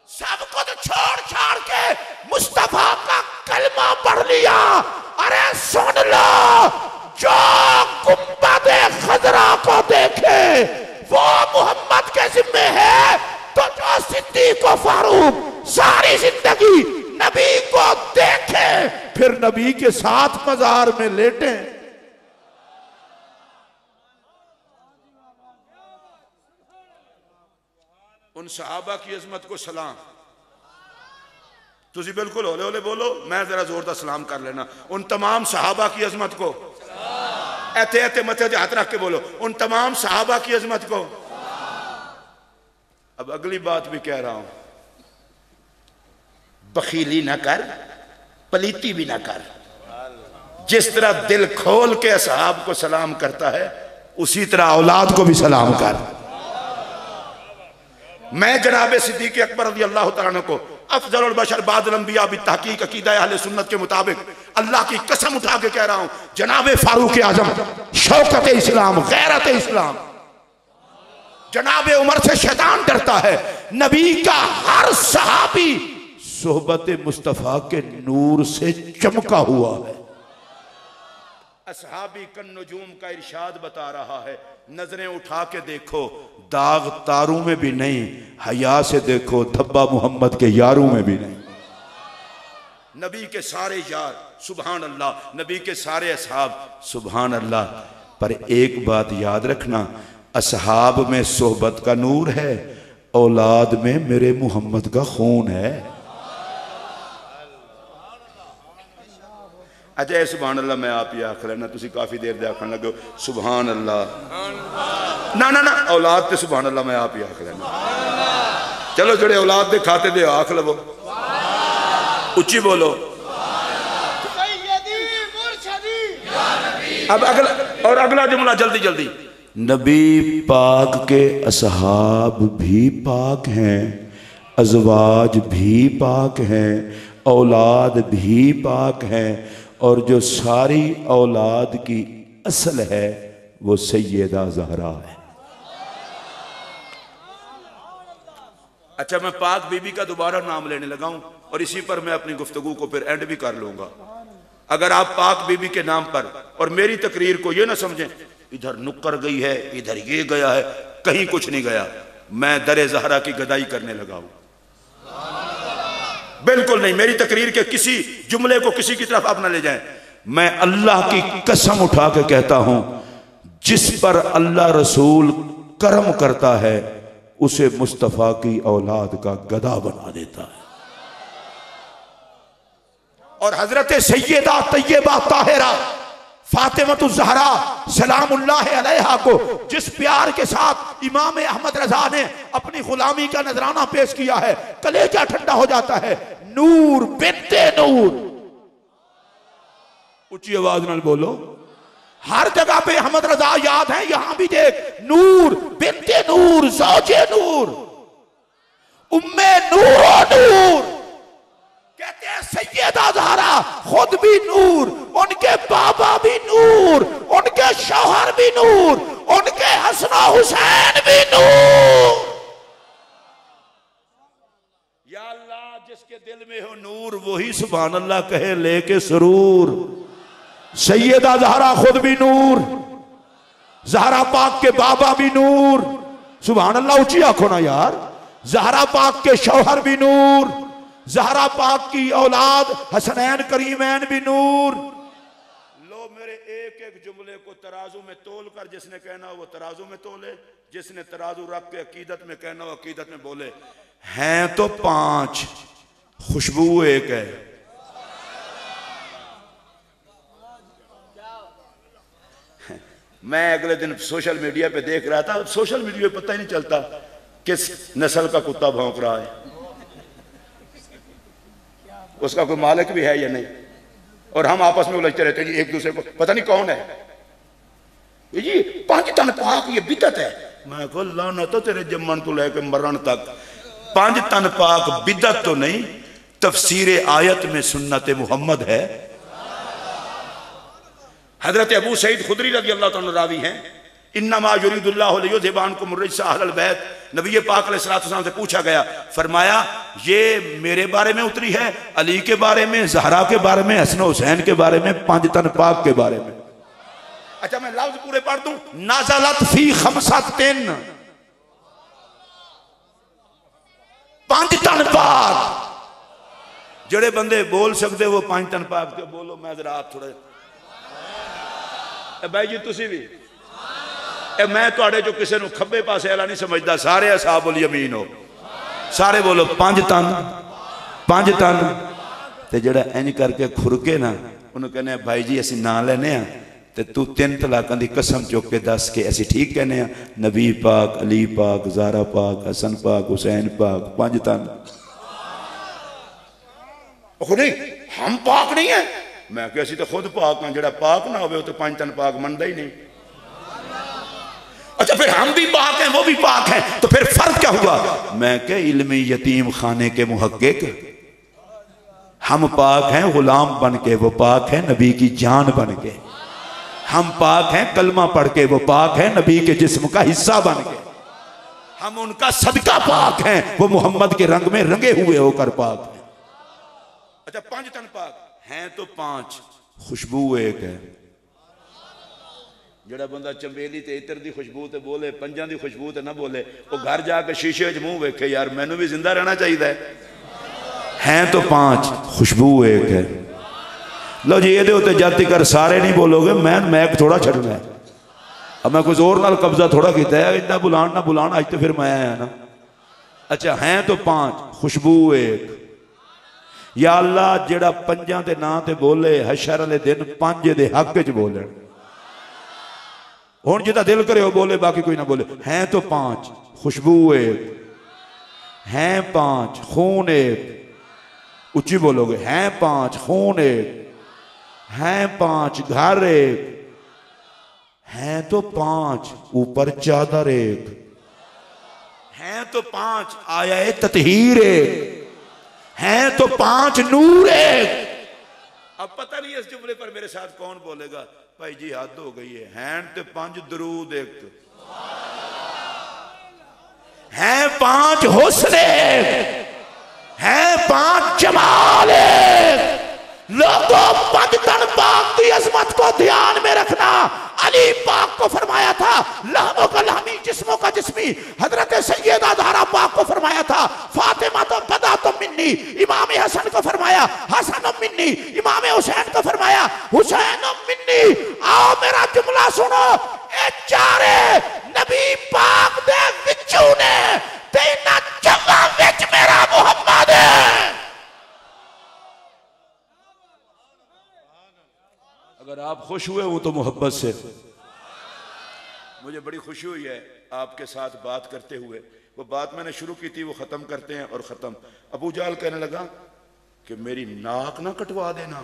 सब कुछ छोड़ छाड़ के मुस्तफा का कलमा पढ़ लिया। अरे सुन लो, जो गुंबद खजरा को देखे वो मोहम्मद के जिम्मे है, तो जो सिद्दीक को फारूक सारी जिंदगी नबी को देखे फिर नबी के साथ मजार में लेटे। उन सहाबा की अजमत को सलाम। तुझे बिल्कुल होले होले बोलो, मैं जरा जोरदार सलाम कर लेना। उन तमाम सहाबा की अजमत को ऐते ऐते मथे हाथ रख के बोलो, उन तमाम सहाबा की अजमत को। अब अगली बात भी कह रहा हूं, बखीली ना कर, पलीती भी ना कर। जिस तरह दिल खोल के असहाब को सलाम करता है उसी तरह औलाद को भी सलाम कर। मैं जनाब सिद्दीक अकबर रज़ी अल्लाह तआला अन्हु को अफजलुल बशर बादल अंबिया भी तहकीक अकीदा अहले सुन्नत के मुताबिक अल्लाह की कसम उठा के कह रहा हूं, जनाब फारूक आजम शौकत इस्लाम, गैरत इस्लाम। जनाब उमर से शैतान डरता है। नबी का हर सहाबी सोहबत मुस्तफा के नूर से चमका हुआ है। असहाबी कन नजूम का इरशाद बता रहा है, नजरें उठा के देखो दाग तारों में भी नहीं, हया से देखो धब्बा मोहम्मद के यारों में भी नहीं। नबी के सारे यार सुभान अल्लाह, नबी के सारे असहाब सुभान अल्लाह। पर एक बात याद रखना, असहाब में सोहबत का नूर है, औलाद में मेरे मोहम्मद का खून है। अच्छा सुभान अल्लाह मैं आप ही आख लेना, तुसी काफी देर दे आखन लगे सुभान अल्लाह। ना ना ना औलाद ते सुभान अल्लाह मैं आप ही आख लेना। चलो जड़े औलाद दे खाते दे आख लवो, उच्ची बोलो। अब अगला जुमला जल्दी जल्दी। नबी पाक के असहाब भी पाक हैं, अज़वाज भी पाक हैं, औलाद भी पाक हैं, और जो सारी औलाद की असल है वो सैयदा ज़हरा है। अच्छा मैं पाक बीबी का दोबारा नाम लेने लगा हूं और इसी पर मैं अपनी गुफ्तगू को फिर एंड भी कर लूंगा। अगर आप पाक बीबी के नाम पर और मेरी तकरीर को ये ना समझें इधर नुक्कर गई है इधर ये गया है, कहीं कुछ नहीं गया। मैं दरे ज़हरा की गदाई करने लगा हूं, बिल्कुल नहीं। मेरी तकरीर के किसी जुमले को किसी की तरफ आप ना ले जाएं। मैं अल्लाह की कसम उठा के कहता हूं, जिस पर अल्लाह रसूल करम करता है उसे मुस्तफा की औलाद का गदा बना देता है। और हजरत सैयदा तैयबा ताहिरा फातिमा ज़हरा सलामुल्लाह अलैहा को जिस प्यार के साथ इमाम अहमद रजा ने अपनी गुलामी का नजराना पेश किया है, कलेजा ठंडा हो जाता है। नूर बिनते नूर। ऊंची आवाज में बोलो। हर जगह पे अहमद रजा याद है, यहां भी देख नूर बिनते नूर, ज़ौजे नूर, उम्मे नूर नूर। कहते हैं सैयदा ज़हरा खुद भी नूर, उनके बाबा भी नूर, उनके शौहर भी नूर, उनके हसन हुसैन भी नूर। या अल्लाह जिसके दिल में हो नूर वही सुभान अल्लाह कहे लेके सरूर। सैयदा ज़हरा खुद भी नूर, ज़हरा पाक के बाबा भी नूर, सुभान अल्लाह ऊंची आंखों ना यार। ज़हरा पाक के शौहर भी नूर, ज़हरा पाक की औलाद हसनैन करीमैन भी नूर। लो मेरे एक एक जुमले को तराजू में तोल कर जिसने कहना हो वो तराजू में तोले, जिसने तराजू रख के अकीदत में कहना हो अकीदत में बोले। हैं तो 5, खुशबू एक है। मैं अगले दिन सोशल मीडिया पे देख रहा था, सोशल मीडिया पे पता ही नहीं चलता किस नस्ल का कुत्ता भौंक रहा है, उसका कोई मालिक भी है या नहीं, और हम आपस में उलझते रहते हैं जी एक दूसरे को पता नहीं कौन है। ये जी 5 तन पाक ये बिदत है। मैं को लाना तो तेरे जम्मन तो लेके मरण तक 5 तन पाक बिदत तो नहीं, तफसीर आयत में सुन्नत मुहम्मद है। हजरत अबू सईद खुदरी रज़ी अल्लाह तआला रावी हैं, इन्नमा युरीदुल्लाहु लियुज़हिबानकुम रिज्सा अहलल बैत। नबी पाक अलैहिस्सलाम से पूछा गया, फरमाया ये मेरे बारे में उतरी है, अली के बारे में, ज़हरा के बारे में, हसन हुसैन के बारे में, 5 तन पाक के बारे में। अच्छा मैं लफ्ज पूरे पढ़ दूं। नाज़लत फी खमसतिन, 5 तन पाक। जेड़े बंदे बोल सकते वो 5 तन पाक के बोलो। मैं जरा आप थोड़े भाई जी तुसी भी मैं तुहाडे चो किसी खब्बे पासे वाला नहीं समझदा, सारे असहाबुल यमीन हो, सारे बोलो 5 तन 5 तन। ते जेड़ा इंज करके खुरके ना उन्होंने कहने भाई जी असीं ना लेने आ ते तू 3 तलाकां दी कसम चुक के दस के असीं ठीक कहने आ। नबी पाक, अली पाक, ज़हरा पाक, हसन पाक, हुसैन पाक, 5 तन। नहीं हम पाक नहीं है। मैं क्या असीं तो खुद पाक हां, जेड़ा पाक ना होवे तो 5 तन पाक मनदा ही नहीं। अच्छा फिर हम भी पाक हैं वो भी पाक हैं, तो फिर फर्क क्या हुआ? मैं क्या इल्मी यतीम खाने के मुहक्किक, हम पाक हैं गुलाम बन के, वो पाक है नबी की जान बन के। हम पाक हैं कलमा पढ़ के, वो पाक है नबी के जिस्म का हिस्सा बन के। हम उनका सदका पाक हैं, वो मोहम्मद के रंग में रंगे हुए होकर पाक हैं। अच्छा 5 तन पाक हैं तो 5, खुशबू एक है। जेड़ा बंदा चंबेली ते इत्र दी खुशबू ते बोले, 5 दी खुशबू ते ना बोले, वो घर जाके शीशे च मुंह वेखे यार मैनू भी जिंदा रहना चाहिए। हैं तो 5, खुशबू एक है। लो जी ये उत्ते जद तक सारे नहीं बोलोगे मैं थोड़ा छड़ना है। अब मैं कुछ और नाल कब्जा थोड़ा किया है, इतना बुलान ना बुलान, अज तो फिर मैं आया ना। अच्छा हैं तो 5, खुशबू एक। या अल्लाह जेड़ा 5 दे नां ते बोले हशर वाले दिन 5 दे हक च बोले। हुण जिदा दिल करे वो बोले, बाकी कोई ना बोले। हैं तो 5, खुशबू एक। हैं 5, खून एक। उच्ची बोलोगे। हैं 5, खून एक। हैं 5, घर एक। हैं तो 5, ऊपर चादर एक। हैं तो 5, आया ततहीर एक। हैं तो 5, नूर एक। अब पता नहीं इस जुमले पर मेरे साथ कौन बोलेगा। भाई जी हद हो गई है। हैं तो 5, दरूद एक। हैं 5, हुस्न एक। हैं 5, जमाल एक। लोगों 5 तन पाक की अजमत को ध्यान में रखना। अली पाक को फरमाया था लहमों का लहमी, जिस्मों का जिस्मी। हजरत सैयदा ज़हरा पाक को फरमाया था फातिमा तो बदा तो मिन्नी। इमाम हसन को फरमाया हसन मिन्नी। इमाम हुसैन को फरमाया हुसैन मिन्नी। आओ मेरा जुमला सुनो। ए चारे नबी पाक दे विचू ने ते इन्हां जमां विच मेरा मुहम्मद है। अगर आप खुश हुए हो तो मोहब्बत से। मुझे बड़ी खुशी हुई है आपके साथ बात करते हुए। वो बात मैंने शुरू की थी वो ख़त्म करते हैं और ख़त्म। अबू जाल कहने लगा कि मेरी नाक ना कटवा देना।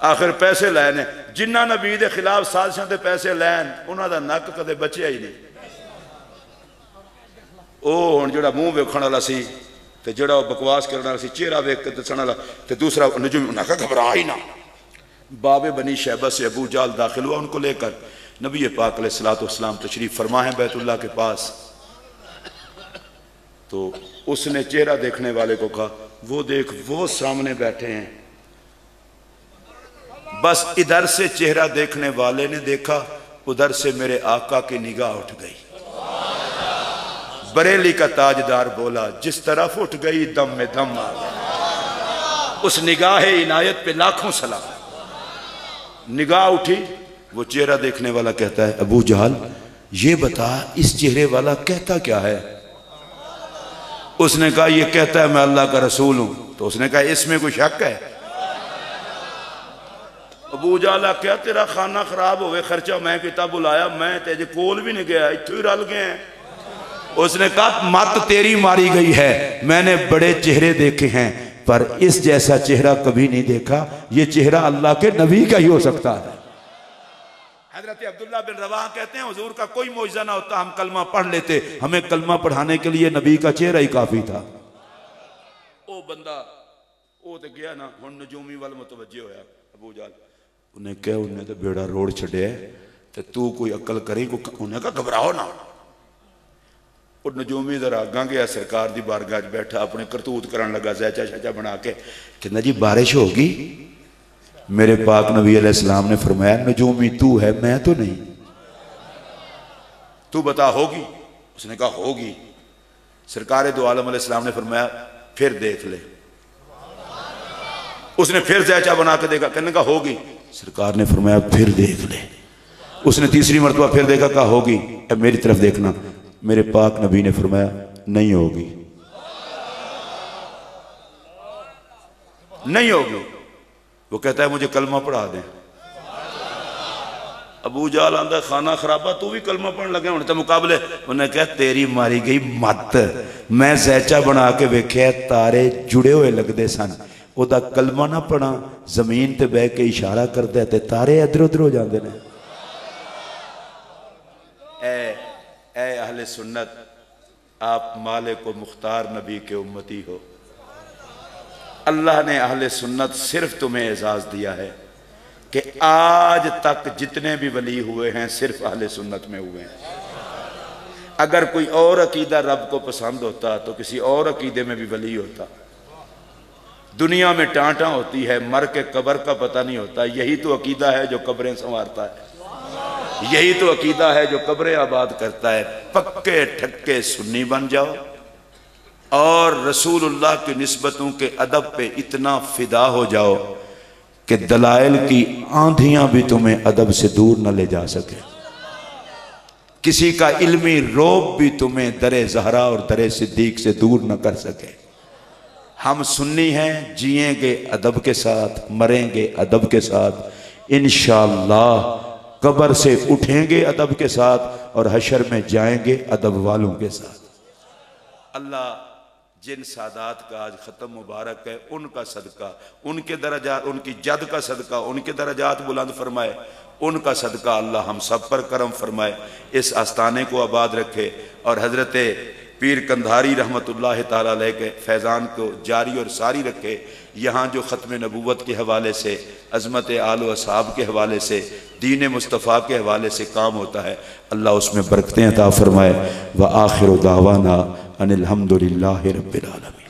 आखिर पैसे लैने जिन्ना नबी के खिलाफ साजिशों के पैसे लैन उन्होंने नक कदे बचिया ही नहीं। वो हुण जिहड़ा मूँह वेखण वाला सी ते जिहड़ा बकवास करने वाला सी, चेहरा वेख के दसण वाला, ते दूसरा नजूमी, उन्हें कहा घबरा ही ना। बाबे बनी शैबा से अबू जाल दाखिल हुआ, उनको लेकर नबी पाक अलैहिस्सलाम तशरीफ फरमा है बैतुल्लाह के पास। तो उसने चेहरा देखने वाले को कहा, वो देख वो सामने बैठे हैं। बस इधर से चेहरा देखने वाले ने देखा, उधर से मेरे आका की निगाह उठ गई। बरेली का ताजदार बोला, जिस तरफ उठ गई दम में दम आ गया। उस निगाह इनायत पे लाखों सलाम। निगाह उठी, वो चेहरा देखने वाला कहता है, अबू जहल ये बता इस चेहरे वाला कहता क्या है? उसने कहा ये कहता है मैं अल्लाह का रसूल हूं। तो उसने कहा इसमें कोई शक है? अबू जहल क्या तेरा खाना खराब हो गया, खर्चा मैं किता बुलाया, मैं तेरे कोल भी नहीं गया, इत्थों ही रल गए हैं। उसने कहा मत तेरी मारी गई है, मैंने बड़े चेहरे देखे हैं पर इस जैसा चेहरा कभी नहीं देखा। ये चेहरा अल्लाह के नबी का ही हो सकता है। हजरत अब्दुल्लाह बिन रवाह कहते हैं हुजूर का कोई मौजज़ा ना होता हम कलमा पढ़ लेते, हमें कलमा पढ़ाने के लिए नबी का चेहरा ही काफी था। ओ बंदा वो तो गया ना, हुण नजूमी वाल मुतवज्जे होया। अबू जहल उन्हें कहा उन्हें तो बेड़ा रोड छड़े ते तू कोई अकल करी को। उन्हें कहा घबराओ ना। और नजूमी जरा अगा गया, सरकार की बारगाह बैठा, अपने करतूत करन लगा, जैचा शैचा बना के। कहना जी बारिश होगी? मेरे पाक नबी अलैहिस्सलाम ने फरमाया नजूमी तू है, मैं तो नहीं। तू बता होगी? उसने कहा होगी। सरकार दो आलम अलैहिस्सलाम ने फरमाया फिर देख ले। उसने फिर जैचा बना के देखा, कहने का होगी। सरकार ने फरमाया फिर देख ले। उसने तीसरी मरतबा फिर देखा, कहा होगी, अब मेरी तरफ देखना। मेरे पाक नबी ने फरमाया नहीं होगी, नहीं होगी। वो कहता है मुझे कलमा पढ़ा दे। अबू जहल आंदा खाना खराबा, तू भी कलमा पढ़ने लगे हुण ते मुकाबले। उन्हें कहा तेरी मारी गई मत, मैं जैचा बना के वेख्या तारे जुड़े हुए लगते सन, ओदा कलमा ना पढ़ा, जमीन ते बह के इशारा करदा ते तारे इधर उधर हो जाते हैं। ए अहले सुन्नत, आप मालिक व मुख्तार नबी के उम्मती हो। अल्लाह ने अहले सुन्नत सिर्फ तुम्हें एजाज दिया है कि आज तक जितने भी वली हुए हैं सिर्फ अहले सुन्नत में हुए हैं। अगर कोई और अकीदा रब को पसंद होता तो किसी और अकीदे में भी वली होता। दुनिया में टांटा होती है, मर के कब्र का पता नहीं होता। यही तो अकीदा है जो कब्रें संवारता है, यही तो अकीदा है जो कब्रें आबाद करता है। पक्के ठक्के सुन्नी बन जाओ और रसूलुल्लाह की निस्बतों के अदब पे इतना फिदा हो जाओ कि दलाइल की आंधियां भी तुम्हें अदब से दूर न ले जा सके। किसी का इल्मी रोब भी तुम्हें दरे ज़हरा और दरे सिद्दीक से दूर न कर सके। हम सुन्नी हैं, जिएंगे अदब के साथ, मरेंगे अदब के साथ, इंशाअल्लाह कब्र से उठेंगे अदब के साथ और हशर में जाएंगे अदब वालों के साथ। अल्लाह जिन सादात का आज ख़त्म मुबारक है उनका सदका, उनके दरजात, उनकी जद का सदका, उनके दरजात बुलंद फरमाए, उनका सदका अल्लाह हम सब पर करम फरमाए, इस आस्थाने को आबाद रखे और हज़रत पीर कंधारी रहमतुल्लाह ताला अलैह के फैज़ान को जारी और सारी रखे। यहाँ जो ख़त्म नबूवत के हवाले से, अज़मत आल व असहाब के हवाले से, दीन मुस्तफ़ा के हवाले से काम होता है, अल्लाह उसमें बरकतें अता फरमाए। व आखिर दावाना अनिल हम्दुलिल्लाहि रब्बिल आलमीन।